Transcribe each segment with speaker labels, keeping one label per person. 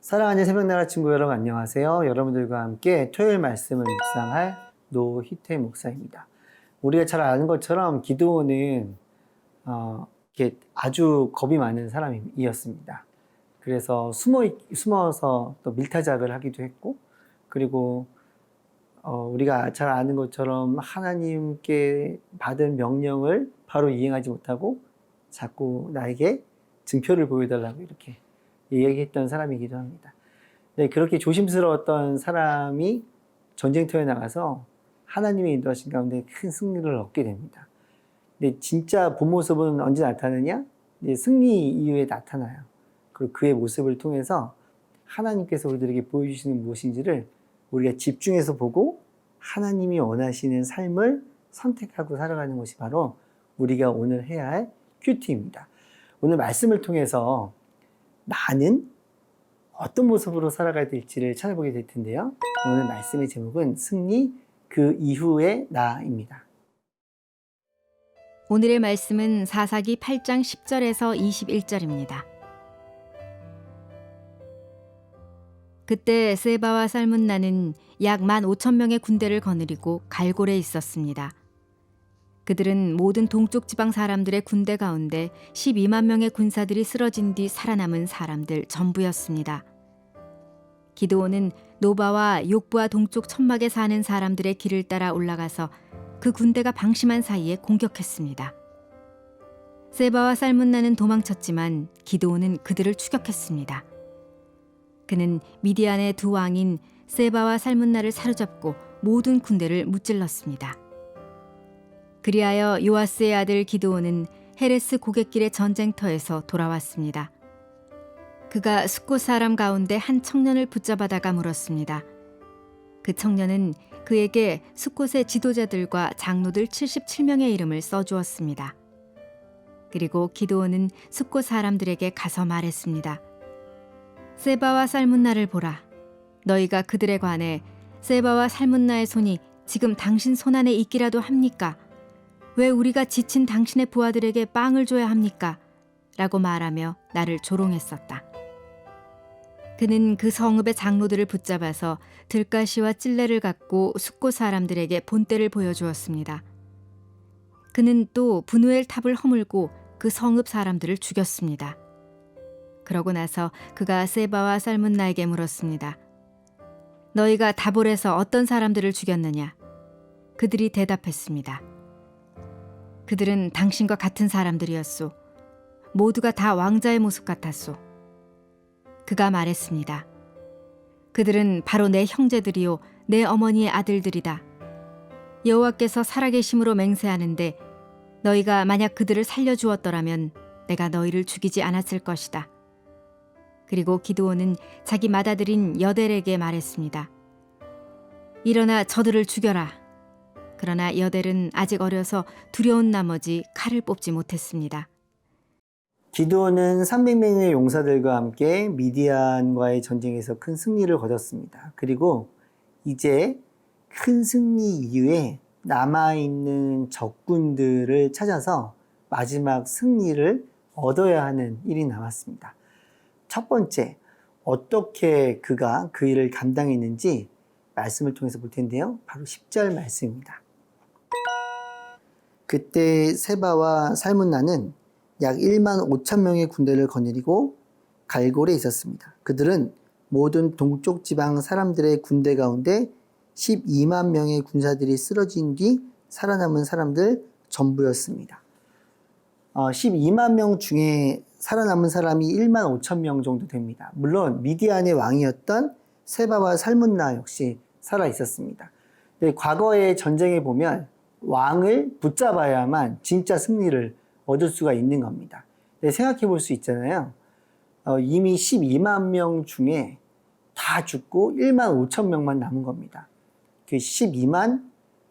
Speaker 1: 사랑하는 새벽나라 친구 여러분 안녕하세요. 여러분들과 함께 토요일 말씀을 묵상할 노희태 목사입니다. 우리가 잘 아는 것처럼 기드온은 이렇게 아주 겁이 많은 사람이었습니다. 그래서 숨어서 또 밀타작을 하기도 했고, 그리고 우리가 잘 아는 것처럼 하나님께 받은 명령을 바로 이행하지 못하고 자꾸 나에게 증표를 보여달라고 이렇게 얘기했던 사람이기도 합니다. 네, 그렇게 조심스러웠던 사람이 전쟁터에 나가서 하나님의 인도하신 가운데 큰 승리를 얻게 됩니다. 근데 진짜 본 모습은 언제 나타나냐? 이제 승리 이후에 나타나요. 그리고 그의 모습을 통해서 하나님께서 우리들에게 보여주시는 무엇인지를 우리가 집중해서 보고 하나님이 원하시는 삶을 선택하고 살아가는 것이 바로 우리가 오늘 해야 할 큐티입니다. 오늘 말씀을 통해서 나는 어떤 모습으로 살아가야 될지를 찾아보게 될 텐데요. 오늘 말씀의 제목은 승리 그 이후의 나입니다.
Speaker 2: 오늘의 말씀은 사사기 8장 10절에서 21절입니다. 그때 세바와 살문나는 약 15,000명의 군대를 거느리고 갈골에 있었습니다. 그들은 모든 동쪽 지방 사람들의 군대 가운데 12만 명의 군사들이 쓰러진 뒤 살아남은 사람들 전부였습니다. 기드온은 노바와 욕부와 동쪽 천막에 사는 사람들의 길을 따라 올라가서 그 군대가 방심한 사이에 공격했습니다. 세바와 살문나는 도망쳤지만 기드온은 그들을 추격했습니다. 그는 미디안의 두 왕인 세바와 살문나를 사로잡고 모든 군대를 무찔렀습니다. 그리하여 요아스의 아들 기드온은 헤레스 고갯길의 전쟁터에서 돌아왔습니다. 그가 숫곳 사람 가운데 한 청년을 붙잡아다가 물었습니다. 그 청년은 그에게 숫곳의 지도자들과 장로들 77명의 이름을 써주었습니다. 그리고 기드온은 숫곳 사람들에게 가서 말했습니다. 세바와 살문나를 보라. 너희가 그들에 관해 세바와 살문나의 손이 지금 당신 손 안에 있기라도 합니까? 왜 우리가 지친 당신의 부하들에게 빵을 줘야 합니까? 라고 말하며 나를 조롱했었다. 그는 그 성읍의 장로들을 붙잡아서 들가시와 찔레를 갖고 숫곳 사람들에게 본때를 보여주었습니다. 그는 또 브누엘 탑을 허물고 그 성읍 사람들을 죽였습니다. 그러고 나서 그가 세바와 살문나에게 물었습니다. 너희가 다볼에서 어떤 사람들을 죽였느냐? 그들이 대답했습니다. 그들은 당신과 같은 사람들이었소. 모두가 다 왕자의 모습 같았소. 그가 말했습니다. 그들은 바로 내 형제들이요 내 어머니의 아들들이다. 여호와께서 살아계심으로 맹세하는데 너희가 만약 그들을 살려주었더라면 내가 너희를 죽이지 않았을 것이다. 그리고 기드온은 자기 맏아들인 여델에게 말했습니다. 일어나 저들을 죽여라. 그러나 여델은 아직 어려서 두려운 나머지 칼을 뽑지 못했습니다.
Speaker 1: 기드온은 300명의 용사들과 함께 미디안과의 전쟁에서 큰 승리를 거뒀습니다. 그리고 이제 큰 승리 이후에 남아있는 적군들을 찾아서 마지막 승리를 얻어야 하는 일이 남았습니다. 첫 번째, 어떻게 그가 그 일을 감당했는지 말씀을 통해서 볼 텐데요. 바로 10절 말씀입니다. 그때 세바와 살문나는 약 1만 5천 명의 군대를 거느리고 갈골에 있었습니다. 그들은 모든 동쪽 지방 사람들의 군대 가운데 12만 명의 군사들이 쓰러진 뒤 살아남은 사람들 전부였습니다. 12만 명 중에 살아남은 사람이 1만 5천 명 정도 됩니다. 물론 미디안의 왕이었던 세바와 살문나 역시 살아 있었습니다. 과거의 전쟁에 보면 왕을 붙잡아야만 진짜 승리를 얻을 수가 있는 겁니다. 생각해 볼 수 있잖아요. 이미 12만 명 중에 다 죽고 1만 5천 명만 남은 겁니다. 그 12만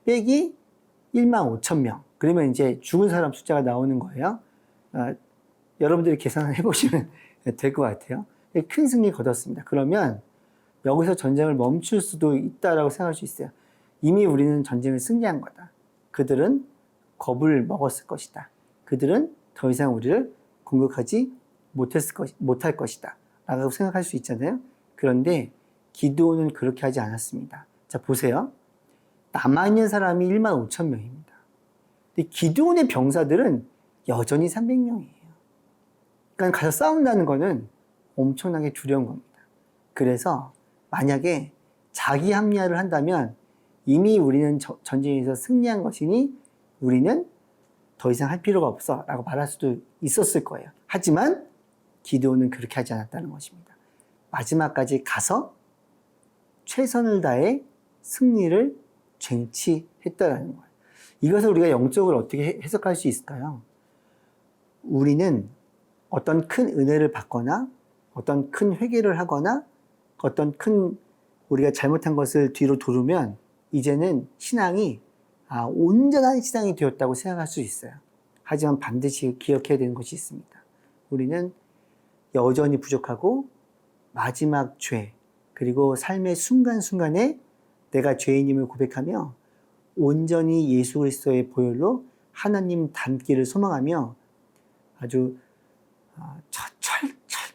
Speaker 1: 빼기 1만 5천 명. 그러면 이제 죽은 사람 숫자가 나오는 거예요. 여러분들이 계산을 해보시면 될 것 같아요. 큰 승리 거뒀습니다. 그러면 여기서 전쟁을 멈출 수도 있다라고 생각할 수 있어요. 이미 우리는 전쟁을 승리한 거다. 그들은 겁을 먹었을 것이다. 그들은 더 이상 우리를 공격하지 못할 것이다. 라고 생각할 수 있잖아요. 그런데 기드온은 그렇게 하지 않았습니다. 자, 보세요. 남아있는 사람이 1만 5천 명입니다. 근데 기드온의 병사들은 여전히 300명이에요. 그러니까 가서 싸운다는 거는 엄청나게 두려운 겁니다. 그래서 만약에 자기 합리화를 한다면 이미 우리는 전쟁에서 승리한 것이니 우리는 더 이상 할 필요가 없어 라고 말할 수도 있었을 거예요. 하지만 기드온은 그렇게 하지 않았다는 것입니다. 마지막까지 가서 최선을 다해 승리를 쟁취했다는 거예요. 이것을 우리가 영적으로 어떻게 해석할 수 있을까요? 우리는 어떤 큰 은혜를 받거나 어떤 큰 회개를 하거나 어떤 큰 우리가 잘못한 것을 뒤로 돌으면 이제는 신앙이 온전한 신앙이 되었다고 생각할 수 있어요. 하지만 반드시 기억해야 되는 것이 있습니다. 우리는 여전히 부족하고 마지막 죄 그리고 삶의 순간순간에 내가 죄인임을 고백하며 온전히 예수 그리스도의 보혈로 하나님 닮기를 소망하며 아주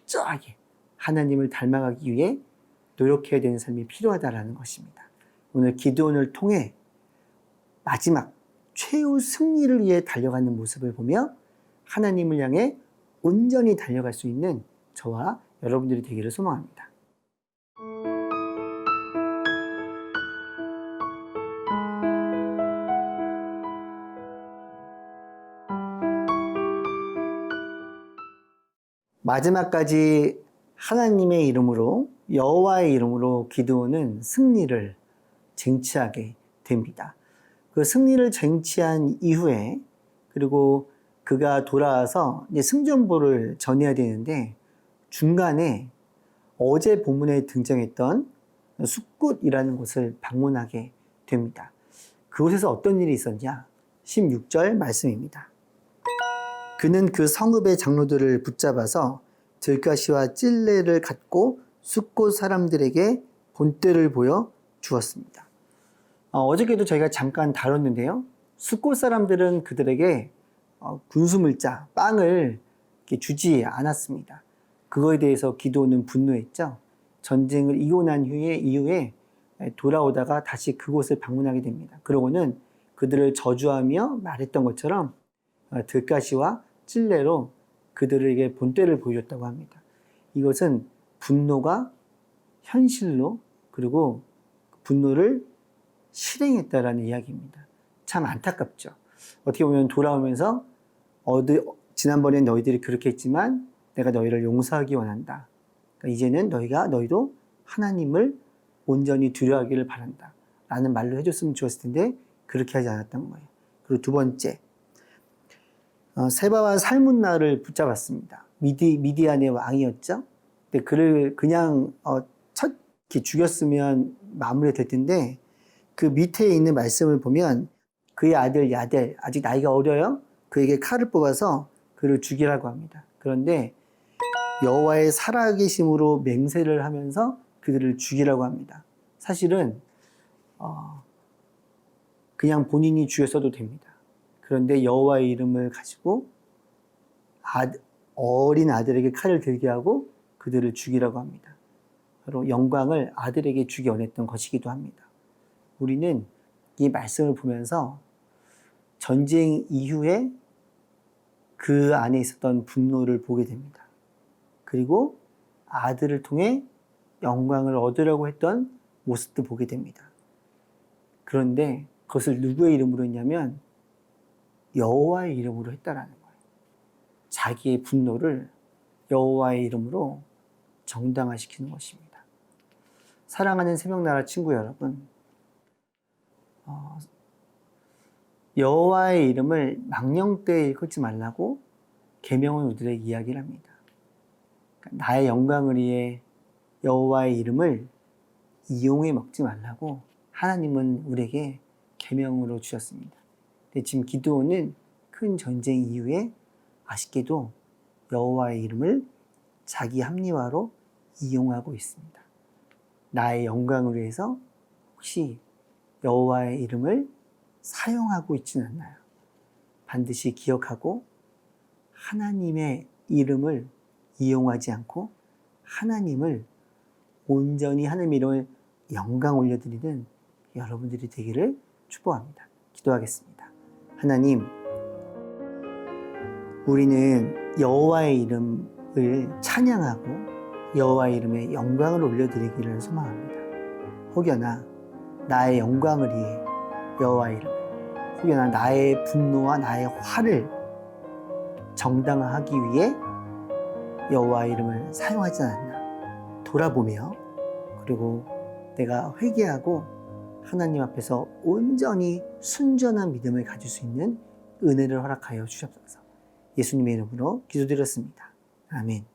Speaker 1: 철저하게 하나님을 닮아가기 위해 노력해야 되는 삶이 필요하다라는 것입니다. 오늘 기드온을 통해 마지막 최후 승리를 위해 달려가는 모습을 보며 하나님을 향해 온전히 달려갈 수 있는 저와 여러분들이 되기를 소망합니다. 마지막까지 하나님의 이름으로 여호와의 이름으로 기드온은 승리를 쟁취하게 됩니다. 그 승리를 쟁취한 이후에 그리고 그가 돌아와서 이제 승전보를 전해야 되는데 중간에 어제 본문에 등장했던 숫굿이라는 곳을 방문하게 됩니다. 그곳에서 어떤 일이 있었냐? 16절 말씀입니다. 그는 그 성읍의 장로들을 붙잡아서 들가시와 찔레를 갖고 숫곳 사람들에게 본때를 보여 주었습니다. 어저께도 저희가 잠깐 다뤘는데요. 숫곳 사람들은 그들에게 군수물자, 빵을 주지 않았습니다. 그거에 대해서 기드온은 분노했죠. 전쟁을 이고 난 이후에 돌아오다가 다시 그곳을 방문하게 됩니다. 그러고는 그들을 저주하며 말했던 것처럼 들가시와 찔레로 그들에게 본때를 보여줬다고 합니다. 이것은 분노가 현실로 그리고 분노를 실행했다라는 이야기입니다. 참 안타깝죠. 어떻게 보면 돌아오면서 지난번엔 너희들이 그렇게 했지만 내가 너희를 용서하기 원한다. 그러니까 이제는 너희도 하나님을 온전히 두려워하기를 바란다. 라는 말로 해줬으면 좋았을 텐데 그렇게 하지 않았던 거예요. 그리고 두 번째, 세바와 살문나를 붙잡았습니다. 미디안의 왕이었죠. 근데 그를 그냥 이렇게 죽였으면 마무리가 될 텐데 그 밑에 있는 말씀을 보면 그의 아들 야델, 아직 나이가 어려요. 그에게 칼을 뽑아서 그를 죽이라고 합니다. 그런데 여호와의 살아계심으로 맹세를 하면서 그들을 죽이라고 합니다. 사실은 그냥 본인이 죽였어도 됩니다. 그런데 여호와의 이름을 가지고 어린 아들에게 칼을 들게 하고 그들을 죽이라고 합니다. 바로 영광을 아들에게 주기 원했던 것이기도 합니다. 우리는 이 말씀을 보면서 전쟁 이후에 그 안에 있었던 분노를 보게 됩니다. 그리고 아들을 통해 영광을 얻으려고 했던 모습도 보게 됩니다. 그런데 그것을 누구의 이름으로 했냐면 여호와의 이름으로 했다라는 거예요. 자기의 분노를 여호와의 이름으로 정당화시키는 것입니다. 사랑하는 새벽나라 친구 여러분, 여호와의 이름을 망령되이 읽지 말라고 계명은 우리들에게 이야기를 합니다. 나의 영광을 위해 여호와의 이름을 이용해 먹지 말라고 하나님은 우리에게 계명으로 주셨습니다. 근데 지금 기드온은 큰 전쟁 이후에 아쉽게도 여호와의 이름을 자기 합리화로 이용하고 있습니다. 나의 영광을 위해서 혹시 여호와의 이름을 사용하고 있지는 않나요? 반드시 기억하고 하나님의 이름을 이용하지 않고 하나님을 온전히 하나님 이름을 영광 올려드리는 여러분들이 되기를 축복합니다. 기도하겠습니다. 하나님, 우리는 여호와의 이름을 찬양하고 여호와의 이름에 영광을 올려드리기를 소망합니다. 혹여나 나의 영광을 위해 여호와의 이름을, 혹여나 나의 분노와 나의 화를 정당화하기 위해 여호와의 이름을 사용하지 않았나 돌아보며, 그리고 내가 회개하고 하나님 앞에서 온전히 순전한 믿음을 가질 수 있는 은혜를 허락하여 주시옵소서. 예수님의 이름으로 기도드렸습니다. 아멘.